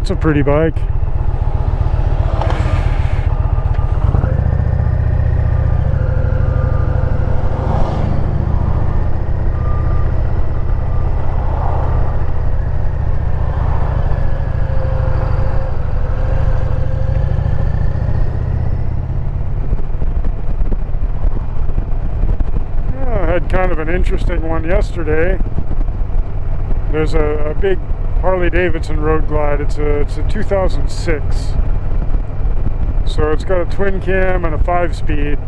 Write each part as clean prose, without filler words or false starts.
that's a pretty bike. Kind of an interesting one yesterday. There's a big Harley Davidson Road Glide. It's a 2006, so it's got a twin cam and a 5-speed,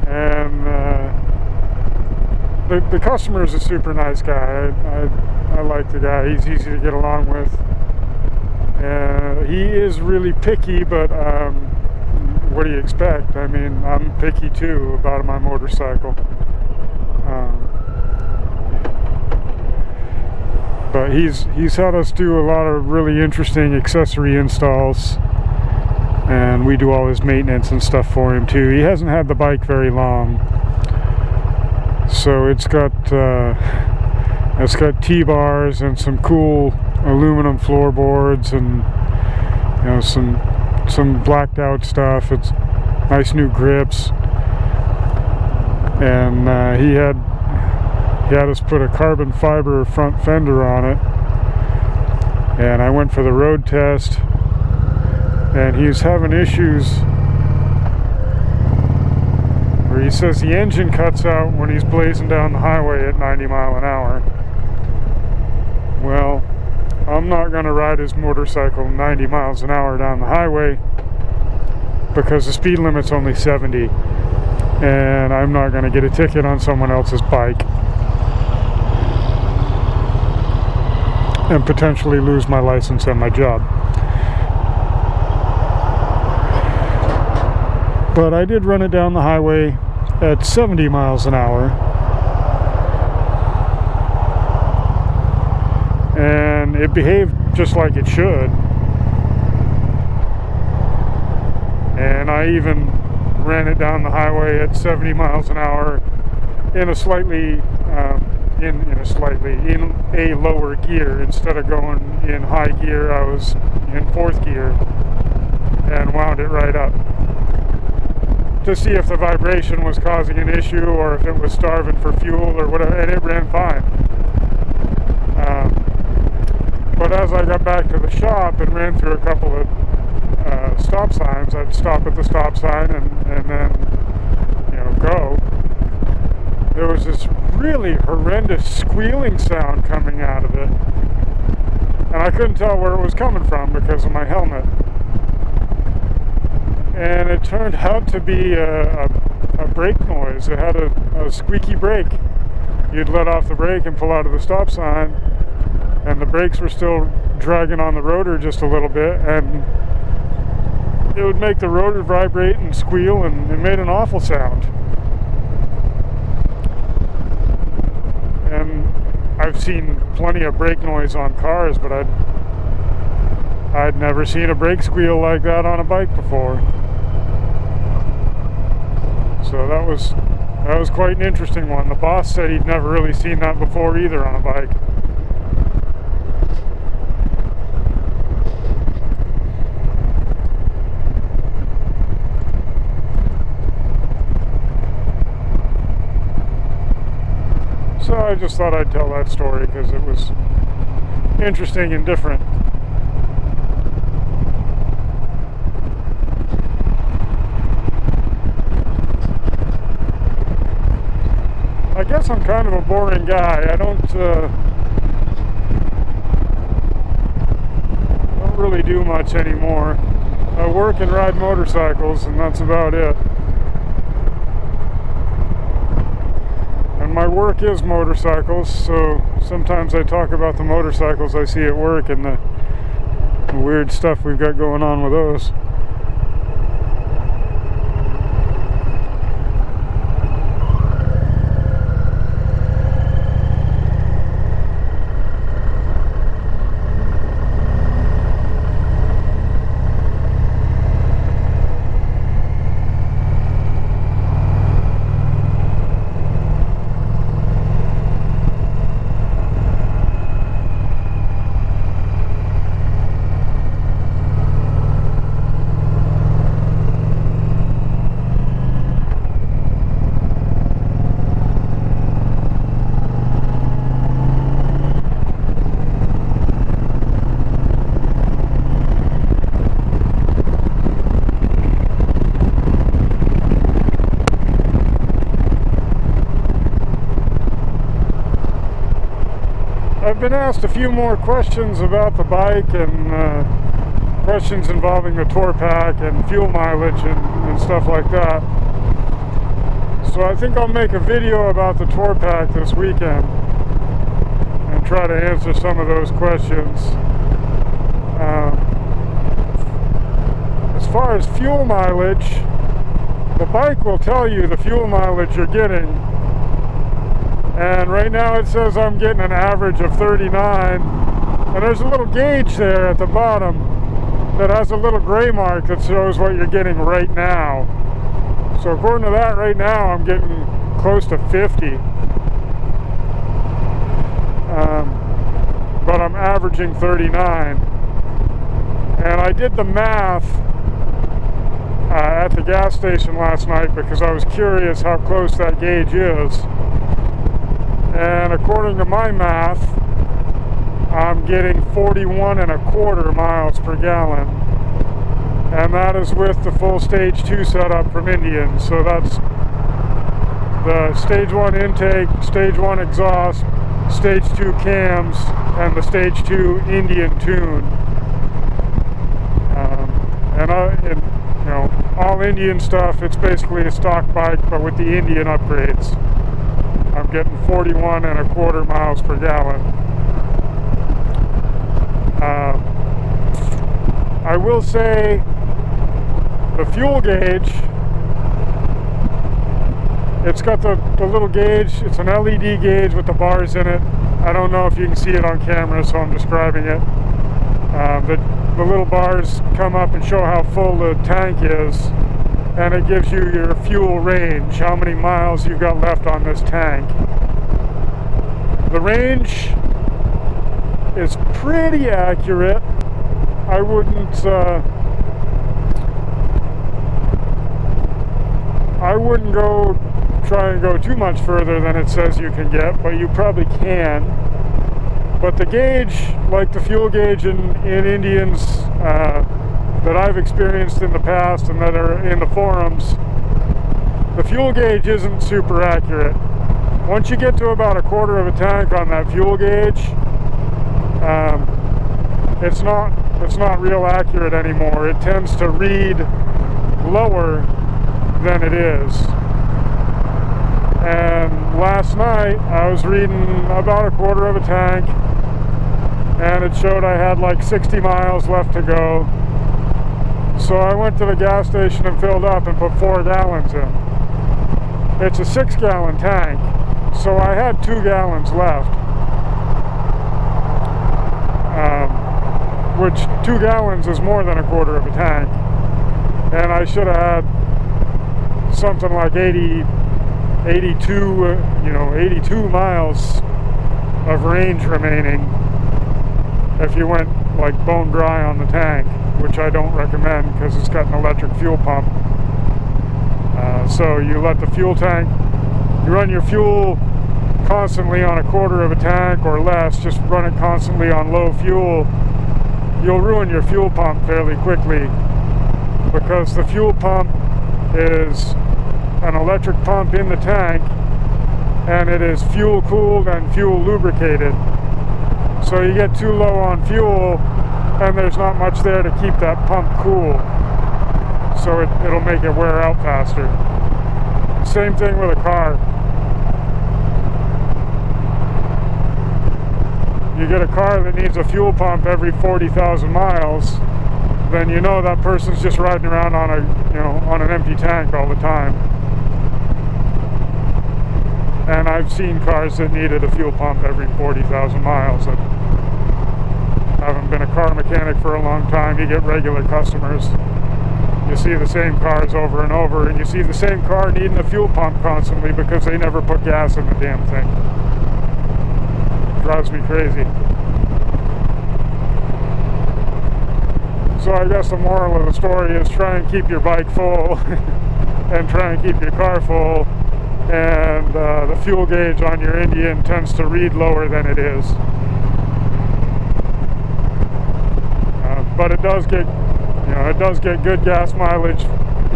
and the customer is a super nice guy. I like the guy. He's easy to get along with. He is really picky, but what do you expect? I mean, I'm picky too about my motorcycle. But he's had us do a lot of really interesting accessory installs, and we do all his maintenance and stuff for him too. He hasn't had the bike very long, so it's got T-bars and some cool aluminum floorboards, and some blacked out stuff. It's nice new grips, and he had us put a carbon fiber front fender on it, and I went for the road test, and he's having issues where he says the engine cuts out when he's blazing down the highway at 90 miles an hour. Well, I'm not going to ride his motorcycle 90 miles an hour down the highway because the speed limit's only 70, and I'm not going to get a ticket on someone else's bike and potentially lose my license and my job. But I did run it down the highway at 70 miles an hour, and it behaved just like it should. And I even ran it down the highway at 70 miles an hour in a slightly in a lower gear. Instead of going in high gear, I was in 4th gear and wound it right up to see if the vibration was causing an issue or if it was starving for fuel or whatever, and it ran fine. But as I got back to the shop and ran through a couple of stop signs, I'd stop at the stop sign and then go. There was this really horrendous squealing sound coming out of it, and I couldn't tell where it was coming from because of my helmet. And it turned out to be a brake noise. It had a squeaky brake. You'd let off the brake and pull out of the stop sign, and the brakes were still dragging on the rotor just a little bit, and it would make the rotor vibrate and squeal, and it made an awful sound. And I've seen plenty of brake noise on cars, but I'd never seen a brake squeal like that on a bike before. So that was quite an interesting one. The boss said he'd never really seen that before either on a bike. So I just thought I'd tell that story because it was interesting and different. I guess I'm kind of a boring guy. I don't really do much anymore. I work and ride motorcycles, and that's about it. And my work is motorcycles, so sometimes I talk about the motorcycles I see at work and the weird stuff we've got going on with those. I've been asked a few more questions about the bike and questions involving the tour pack and fuel mileage and stuff like that. So I think I'll make a video about the tour pack this weekend and try to answer some of those questions. As far as fuel mileage, the bike will tell you the fuel mileage you're getting. And right now it says I'm getting an average of 39. And there's a little gauge there at the bottom that has a little gray mark that shows what you're getting right now. So according to that, right now I'm getting close to 50. But I'm averaging 39. And I did the math at the gas station last night because I was curious how close that gauge is. And according to my math, I'm getting 41.25 miles per gallon. And that is with the full stage 2 setup from Indian. So that's the stage 1 intake, stage 1 exhaust, stage 2 cams, and the stage 2 Indian tune. You know, all Indian stuff, it's basically a stock bike, but with the Indian upgrades. I'm getting 41.25 miles per gallon. I will say the fuel gauge, it's got the little gauge, it's an LED gauge with the bars in it. I don't know if you can see it on camera, so I'm describing it. The little bars come up and show how full the tank is, and it gives you your fuel range, how many miles you've got left on this tank. The range is pretty accurate. I wouldn't go try and go too much further than it says you can get, but you probably can. But the gauge, like the fuel gauge in Indians that I've experienced in the past and that are in the forums, the fuel gauge isn't super accurate. Once you get to about 1/4 of a tank on that fuel gauge, it's not real accurate anymore. It tends to read lower than it is. And last night I was reading about 1/4 of a tank, and it showed I had like 60 miles left to go. So I went to the gas station and filled up and put 4 gallons in. It's a 6-gallon tank, so I had 2 gallons left. Which 2 gallons is more than 1/4 of a tank. And I should have had something like 82 miles of range remaining if you went like bone dry on the tank, which I don't recommend because it's got an electric fuel pump. So you let the fuel tank, you run your fuel constantly on 1/4 of a tank or less, just run it constantly on low fuel. You'll ruin your fuel pump fairly quickly because the fuel pump is an electric pump in the tank, and it is fuel cooled and fuel lubricated. So you get too low on fuel and there's not much there to keep that pump cool, so it'll make it wear out faster. Same thing with a car. You get a car that needs a fuel pump every 40,000 miles, then you know that person's just riding around on an empty tank all the time. And I've seen cars that needed a fuel pump every 40,000 miles. I haven't been a car mechanic for a long time. You get regular customers. You see the same cars over and over, and you see the same car needing a fuel pump constantly because they never put gas in the damn thing. It drives me crazy. So I guess the moral of the story is try and keep your bike full and try and keep your car full, and the fuel gauge on your Indian tends to read lower than it is. But it does get good gas mileage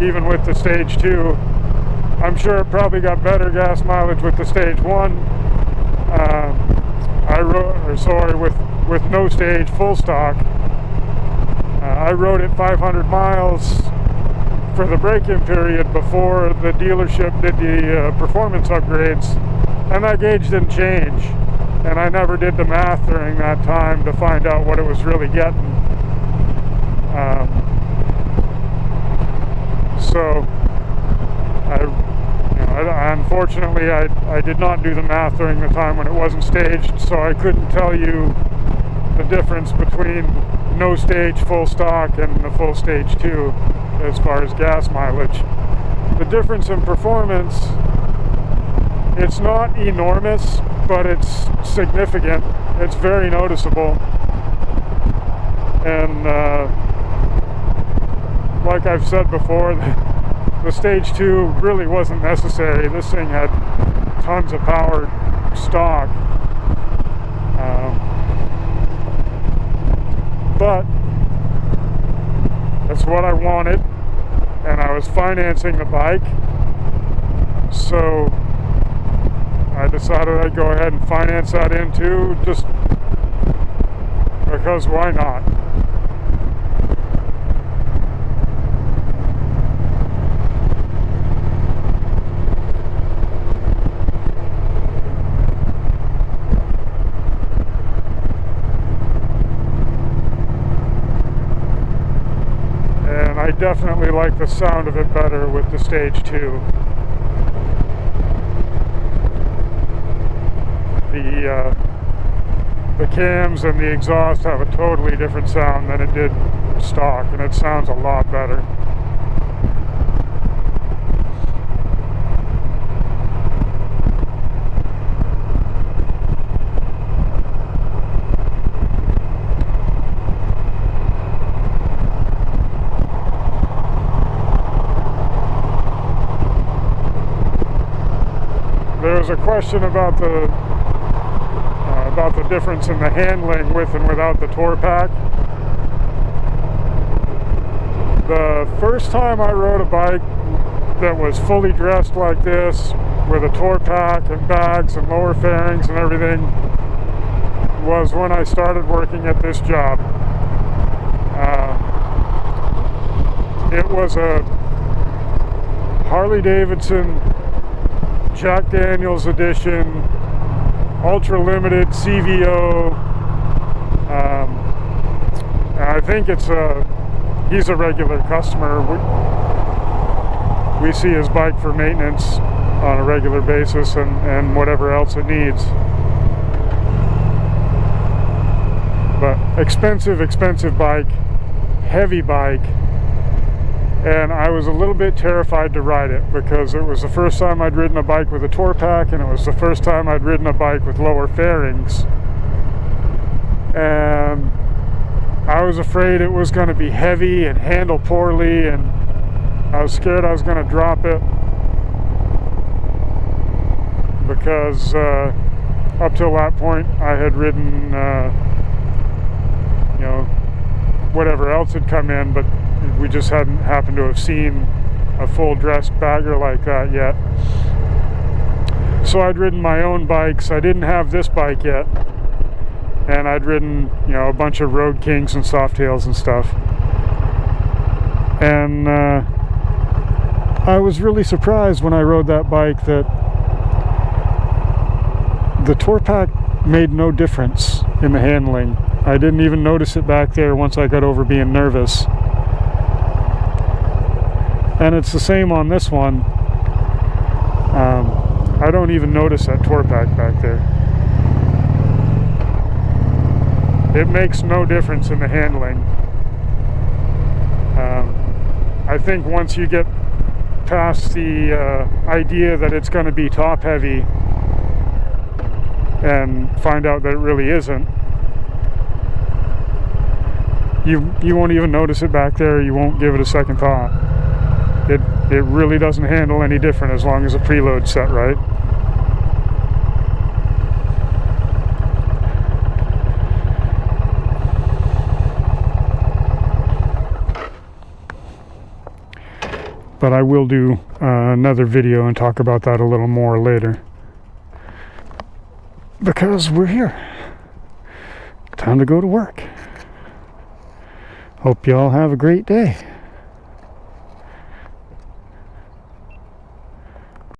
even with the stage 2. I'm sure it probably got better gas mileage with the stage 1. sorry, with no stage, full stock. I rode it 500 miles for the break-in period before the dealership did the performance upgrades, and that gauge didn't change. And I never did the math during that time to find out what it was really getting. So unfortunately, I did not do the math during the time when it wasn't staged, so I couldn't tell you the difference between no stage, full stock, and the full stage 2 as far as gas mileage. The difference in performance, it's not enormous, but it's significant. It's very noticeable. And like I've said before, the stage 2 really wasn't necessary. This thing had tons of power stock. But that's what I wanted, and I was financing the bike, so I decided I'd go ahead and finance that in too, just because why not? I definitely like the sound of it better with the stage 2. The cams and the exhaust have a totally different sound than it did stock, and it sounds a lot better. There's a question about the difference in the handling with and without the tour pack. The first time I rode a bike that was fully dressed like this, with a tour pack and bags and lower fairings and everything, was when I started working at this job. It was a Harley Davidson Jack Daniels edition, ultra limited CVO. I think he's a regular customer. We see his bike for maintenance on a regular basis and whatever else it needs. But expensive bike, heavy bike. And I was a little bit terrified to ride it because it was the first time I'd ridden a bike with a tour pack, and it was the first time I'd ridden a bike with lower fairings. And I was afraid it was going to be heavy and handle poorly, and I was scared I was going to drop it because up till that point I had ridden, whatever else had come in, but we just hadn't happened to have seen a full dressed bagger like that yet. So I'd ridden my own bikes. I didn't have this bike yet, and I'd ridden a bunch of Road Kings and Softails and stuff, and I was really surprised when I rode that bike that the tour pack made no difference in the handling. I didn't even notice it back there once I got over being nervous. And it's the same on this one. I don't even notice that tour pack back there. It makes no difference in the handling. I think once you get past the idea that it's going to be top heavy and find out that it really isn't, you won't even notice it back there. You won't give it a second thought. It really doesn't handle any different as long as the preload's set right. But I will do another video and talk about that a little more later, because we're here. time to go to work. Hope you all have a great day.